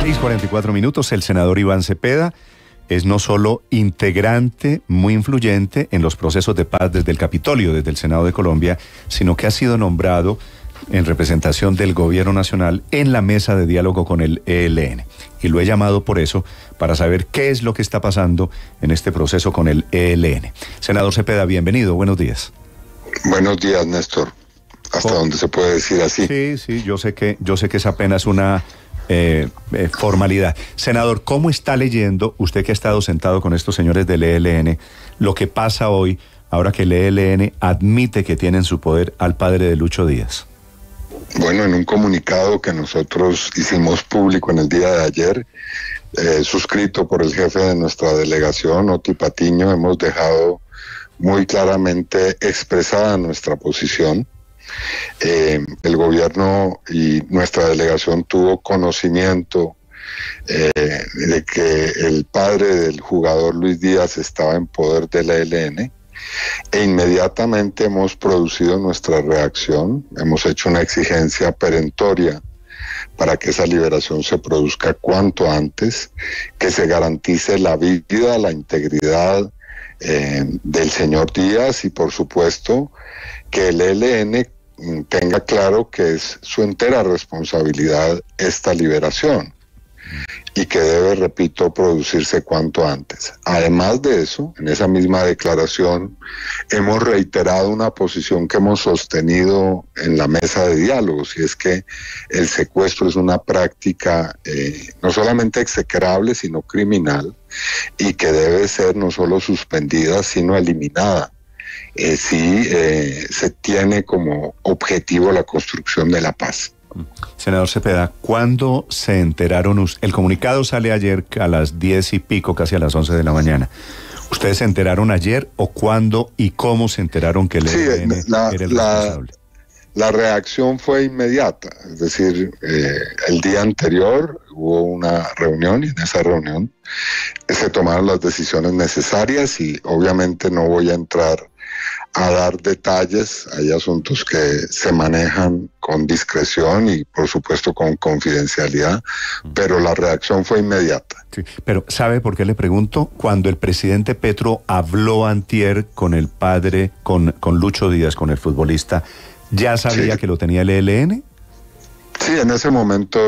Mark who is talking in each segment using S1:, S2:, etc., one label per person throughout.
S1: 6:44, el senador Iván Cepeda es no solo integrante muy influyente en los procesos de paz desde el Capitolio, desde el Senado de Colombia, sino que ha sido nombrado en representación del Gobierno Nacional en la mesa de diálogo con el ELN. Y lo he llamado por eso, para saber qué es lo que está pasando en este proceso con el ELN. Senador Cepeda, bienvenido, buenos días.
S2: Buenos días, Néstor. ¿Hasta dónde se puede decir así?
S1: Sí, yo sé que es apenas una formalidad. Senador, ¿cómo está leyendo, usted que ha estado sentado con estos señores del ELN, lo que pasa hoy, ahora que el ELN admite que tiene en su poder al padre de Lucho Díaz?
S2: Bueno, en un comunicado que nosotros hicimos público en el día de ayer, suscrito por el jefe de nuestra delegación, Oti Patiño, hemos dejado muy claramente expresada nuestra posición. El gobierno y nuestra delegación tuvo conocimiento de que el padre del jugador Luis Díaz estaba en poder del ELN e inmediatamente hemos producido nuestra reacción, hemos hecho una exigencia perentoria para que esa liberación se produzca cuanto antes, que se garantice la vida, la integridad del señor Díaz y por supuesto que el ELN tenga claro que es su entera responsabilidad esta liberación y que debe, repito, producirse cuanto antes. Además de eso, en esa misma declaración hemos reiterado una posición que hemos sostenido en la mesa de diálogos, y es que el secuestro es una práctica no solamente execrable, sino criminal, y que debe ser no solo suspendida, sino eliminada. Se tiene como objetivo la construcción de la paz.
S1: Senador Cepeda, ¿cuándo se enteraron? El comunicado sale ayer a las 10 y pico, casi a las 11 de la mañana. ¿Ustedes se enteraron ayer o cuándo y cómo se enteraron que el ELN era el responsable?
S2: La reacción fue inmediata, es decir, el día anterior hubo una reunión y en esa reunión se tomaron las decisiones necesarias y obviamente no voy a entrar a dar detalles, hay asuntos que se manejan con discreción y por supuesto con confidencialidad, pero la reacción fue inmediata.
S1: Sí, pero ¿sabe por qué le pregunto? Cuando el presidente Petro habló antier con el padre, con Lucho Díaz, con el futbolista, ¿ya sabía que lo tenía el ELN?
S2: Sí, en ese momento,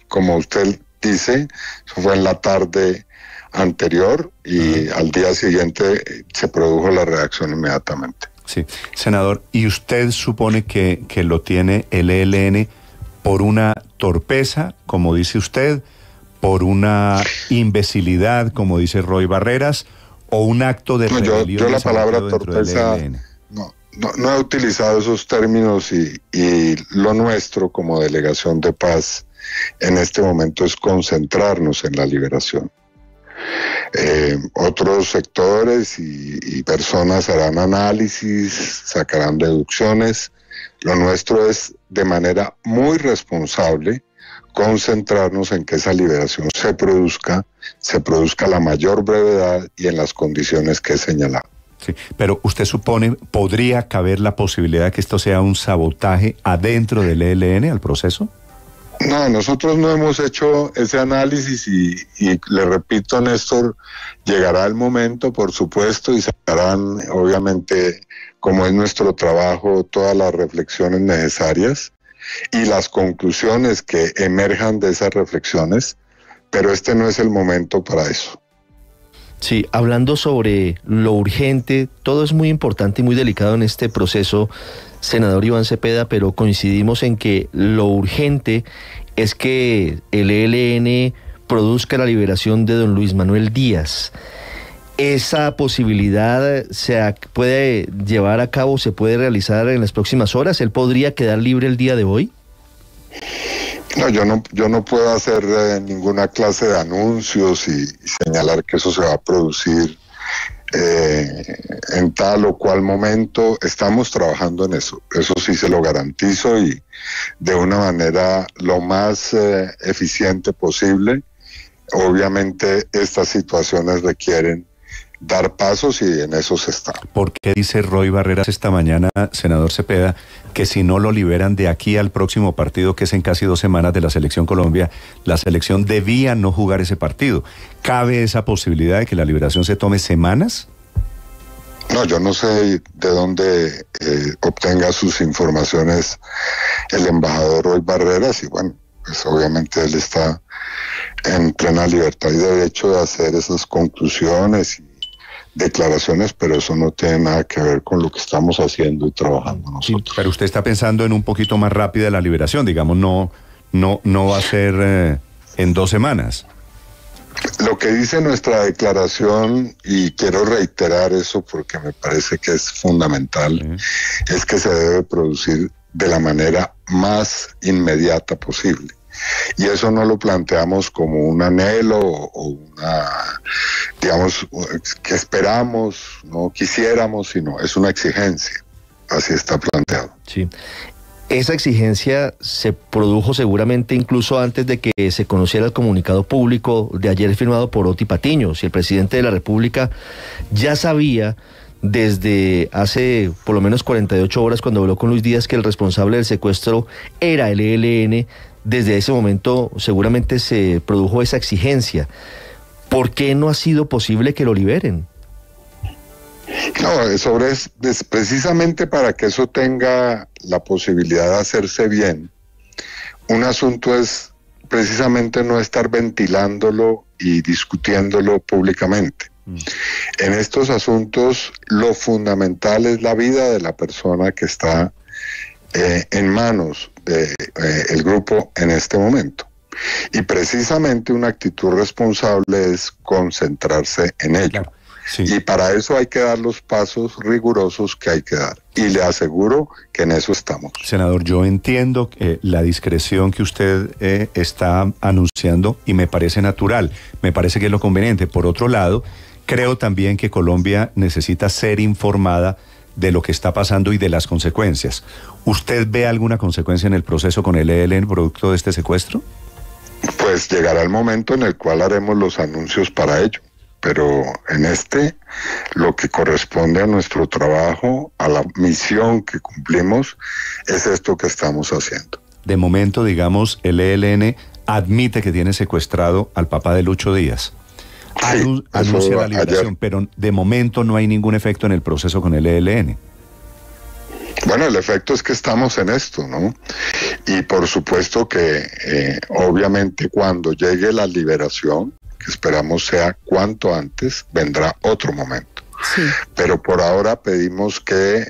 S2: como usted dice, eso fue en la tarde anterior y al día siguiente se produjo la reacción inmediatamente.
S1: Sí, senador, ¿y usted supone que lo tiene el ELN por una torpeza, como dice usted, por una imbecilidad, como dice Roy Barreras, o un acto de rebelión?
S2: Yo la palabra torpeza no he utilizado esos términos y lo nuestro como delegación de paz en este momento es concentrarnos en la liberación. Otros sectores y personas harán análisis, sacarán deducciones. Lo nuestro es de manera muy responsable concentrarnos en que esa liberación se produzca a la mayor brevedad y en las condiciones que he señalado.
S1: Sí, pero ¿usted supone, podría caber la posibilidad de que esto sea un sabotaje adentro del ELN al proceso?
S2: No, nosotros no hemos hecho ese análisis y le repito, Néstor, llegará el momento, por supuesto, y sacarán, obviamente, como es nuestro trabajo, todas las reflexiones necesarias y las conclusiones que emerjan de esas reflexiones, pero este no es el momento para eso.
S3: Sí, hablando sobre lo urgente, todo es muy importante y muy delicado en este proceso, senador Iván Cepeda, pero coincidimos en que lo urgente es que el ELN produzca la liberación de don Luis Manuel Díaz. ¿Esa posibilidad se puede llevar a cabo, se puede realizar en las próximas horas? ¿Él podría quedar libre el día de hoy?
S2: No, yo no puedo hacer ninguna clase de anuncios y señalar que eso se va a producir en tal o cual momento. Estamos trabajando en eso sí se lo garantizo y de una manera lo más eficiente posible. Obviamente estas situaciones requieren dar pasos y en eso se está.
S1: ¿Por qué dice Roy Barreras esta mañana, senador Cepeda, que si no lo liberan de aquí al próximo partido, que es en casi 2 semanas de la Selección Colombia, la selección debía no jugar ese partido? ¿Cabe esa posibilidad de que la liberación se tome semanas?
S2: No, yo no sé de dónde obtenga sus informaciones el embajador Roy Barreras, y bueno, pues obviamente él está en plena libertad y derecho de hacer esas conclusiones y declaraciones, pero eso no tiene nada que ver con lo que estamos haciendo y trabajando nosotros.
S1: Sí, pero usted está pensando en un poquito más rápida la liberación, digamos, no va a ser en 2 semanas.
S2: Lo que dice nuestra declaración, y quiero reiterar eso porque me parece que es fundamental, es que se debe producir de la manera más inmediata posible. Y eso no lo planteamos como un anhelo o una, digamos, que esperamos, no quisiéramos, sino es una exigencia. Así está planteado.
S3: Sí. Esa exigencia se produjo seguramente incluso antes de que se conociera el comunicado público de ayer firmado por Oti Patiño. Si el presidente de la República ya sabía desde hace por lo menos 48 horas cuando habló con Luis Díaz que el responsable del secuestro era el ELN, desde ese momento seguramente se produjo esa exigencia. ¿Por qué no ha sido posible que lo liberen?
S2: No, es precisamente para que eso tenga la posibilidad de hacerse bien. Un asunto es precisamente no estar ventilándolo y discutiéndolo públicamente. En estos asuntos lo fundamental es la vida de la persona que está en manos del grupo en este momento. Y precisamente una actitud responsable es concentrarse en ello. Claro. Sí. Y para eso hay que dar los pasos rigurosos que hay que dar. Y le aseguro que en eso estamos.
S1: Senador, yo entiendo la discreción que usted está anunciando y me parece natural, me parece que es lo conveniente. Por otro lado, creo también que Colombia necesita ser informada de lo que está pasando y de las consecuencias. ¿Usted ve alguna consecuencia en el proceso con el ELN producto de este secuestro?
S2: Pues llegará el momento en el cual haremos los anuncios para ello. Pero en lo que corresponde a nuestro trabajo, a la misión que cumplimos, es esto que estamos haciendo.
S1: De momento, digamos, el ELN admite que tiene secuestrado al papá de Lucho Díaz.
S2: Sí,
S1: anuncia la liberación, ayer. Pero de momento no hay ningún efecto en el proceso con el ELN.
S2: Bueno, el efecto es que estamos en esto, ¿no? Y por supuesto que obviamente cuando llegue la liberación, que esperamos sea cuanto antes, vendrá otro momento. Sí. Pero por ahora pedimos que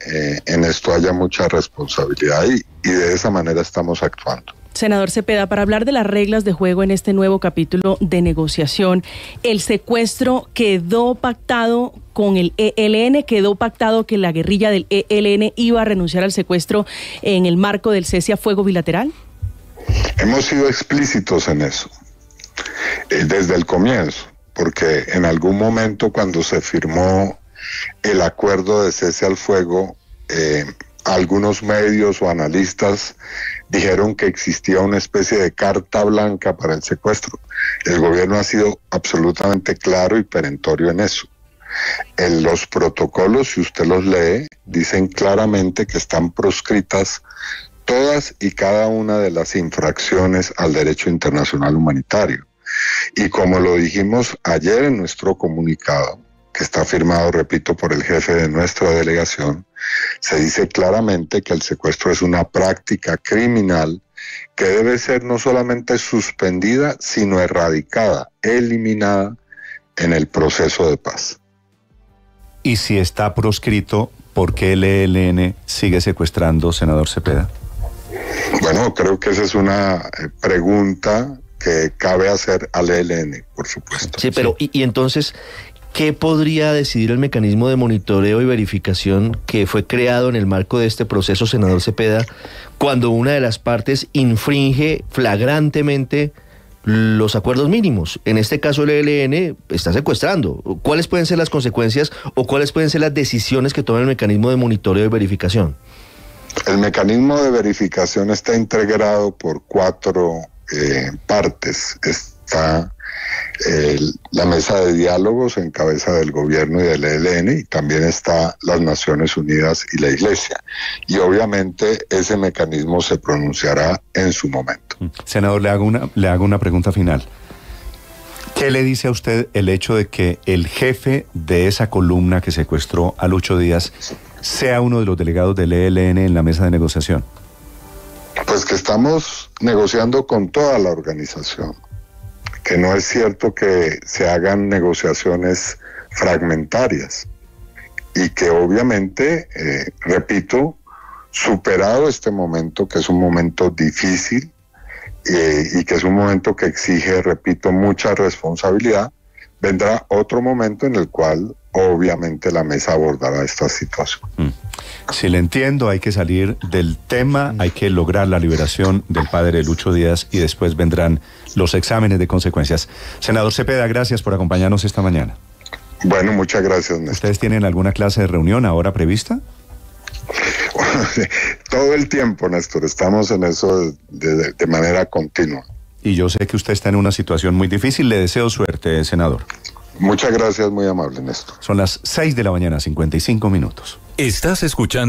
S2: en esto haya mucha responsabilidad y de esa manera estamos actuando.
S4: Senador Cepeda, para hablar de las reglas de juego en este nuevo capítulo de negociación, el secuestro quedó pactado con el ELN, quedó pactado que la guerrilla del ELN iba a renunciar al secuestro en el marco del cese a fuego bilateral.
S2: Hemos sido explícitos en eso. Desde el comienzo, porque en algún momento cuando se firmó el acuerdo de cese al fuego, algunos medios o analistas dijeron que existía una especie de carta blanca para el secuestro. El gobierno ha sido absolutamente claro y perentorio en eso. En los protocolos, si usted los lee, dicen claramente que están proscritas todas y cada una de las infracciones al derecho internacional humanitario. Y como lo dijimos ayer en nuestro comunicado, que está firmado, repito, por el jefe de nuestra delegación, se dice claramente que el secuestro es una práctica criminal que debe ser no solamente suspendida, sino erradicada, eliminada en el proceso de paz.
S1: Y si está proscrito, ¿por qué el ELN sigue secuestrando, senador Cepeda?
S2: Bueno, creo que esa es una pregunta que cabe hacer al ELN, por supuesto.
S3: Sí, pero y entonces, ¿qué podría decidir el mecanismo de monitoreo y verificación que fue creado en el marco de este proceso, senador Cepeda, cuando una de las partes infringe flagrantemente los acuerdos mínimos? En este caso el ELN está secuestrando. ¿Cuáles pueden ser las consecuencias o cuáles pueden ser las decisiones que toma el mecanismo de monitoreo y verificación?
S2: El mecanismo de verificación está integrado por 4 partes. está la mesa de diálogos en cabeza del gobierno y del ELN, y también está las Naciones Unidas y la Iglesia. Y obviamente ese mecanismo se pronunciará en su momento.
S1: Senador, le hago una pregunta final. ¿Qué le dice a usted el hecho de que el jefe de esa columna que secuestró a Lucho Díaz sea uno de los delegados del ELN en la mesa de negociación?
S2: Pues que estamos negociando con toda la organización, que no es cierto que se hagan negociaciones fragmentarias y que obviamente, repito, superado este momento, que es un momento difícil, y que es un momento que exige, repito, mucha responsabilidad, vendrá otro momento en el cual obviamente la mesa abordará esta situación.
S1: Si le entiendo, hay que salir del tema, hay que lograr la liberación del padre de Lucho Díaz y después vendrán los exámenes de consecuencias. Senador Cepeda, gracias por acompañarnos esta mañana.
S2: Bueno, muchas gracias, Néstor.
S1: ¿Ustedes tienen alguna clase de reunión ahora prevista?
S2: Todo el tiempo, Néstor, estamos en eso de manera continua.
S1: Y yo sé que usted está en una situación muy difícil, le deseo suerte, senador.
S2: Muchas gracias, muy amable, Néstor.
S1: Son las 6 de la mañana, 55 minutos.
S5: Estás escuchando